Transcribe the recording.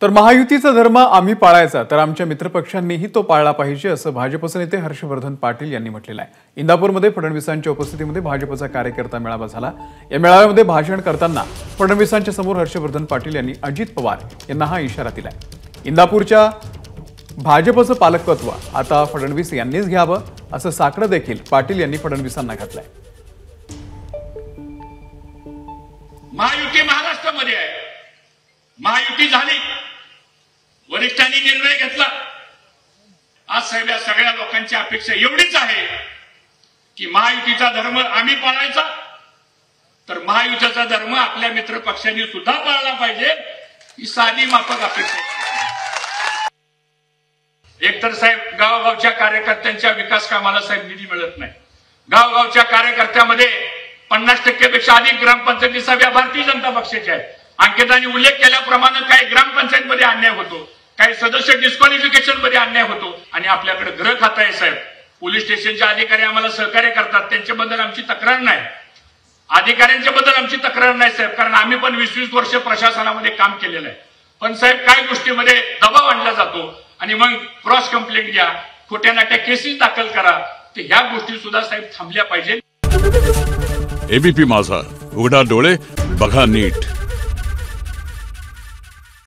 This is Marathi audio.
तर महायुतीचा धर्म आम्ही पाळायचा तर आमच्या मित्रपक्षांनीही तो पाळला पाहिजे असं भाजपचे नेते हर्षवर्धन पाटील यांनी म्हटलेलं आहे। इंदापूरमध्ये फडणवीसांच्या उपस्थितीमध्ये भाजपचा कार्यकर्ता मेळावा झाला। या मेळाव्यामध्ये भाषण करताना फडणवीसांच्या समोर हर्षवर्धन पाटील यांनी अजित पवार यांना हा इशारा दिलाय। इंदापूरच्या भाजपचं पालकत्व आता फडणवीस यांनीच घ्यावं असं साकडं देखील पाटील यांनी फडणवीसांना घातलंय। महायुती महाराष्ट्रामध्ये आहे, महायुती झाली, वरिष्ठांनी निर्णय घेतला। आज साहेब या सगळ्या लोकांची अपेक्षा एवढीच आहे की महायुतीचा धर्म आम्ही पाळायचा तर महायुतीचा धर्म आपल्या मित्र पक्षांनी सुद्धा पाळला पाहिजे, ही साधी माफक अपेक्षा आहे। एकतर साहेब गावगावच्या कार्यकर्त्यांच्या विकास कामाला साहेब निधी मिळत नाही। गावगावच्या कार्यकर्त्यामध्ये 50% पेक्षा अधिक ग्रामपंचायती सभा भारतीय जनता पक्षाच्या आहेत। अंकितांनी उल्लेख केल्याप्रमाणे काही ग्रामपंचायतमध्ये अन्याय होतो, काही सदस्य डिस्क्वालिफिकेशन मध्ये अन्याय होतो आणि आपल्याकडे गृह खातं आहे साहेब। पोलीस स्टेशनचे अधिकारी आम्हाला सहकार्य करतात, त्यांच्याबद्दल आमची तक्रार नाही, अधिकाऱ्यांच्या बद्दल आमची तक्रार नाही साहेब, कारण आम्ही पण 20-20 वर्ष प्रशासनामध्ये काम केलेलं आहे। पण साहेब काही गोष्टीमध्ये दबाव आणला जातो आणि मग क्रॉस कंप्लेंट घ्या, खोट्या नाट्या केसेस दाखल करा, तर ह्या गोष्टी सुद्धा साहेब थांबल्या पाहिजे। एबीपी माझा, उघडा डोळे बघा नीट।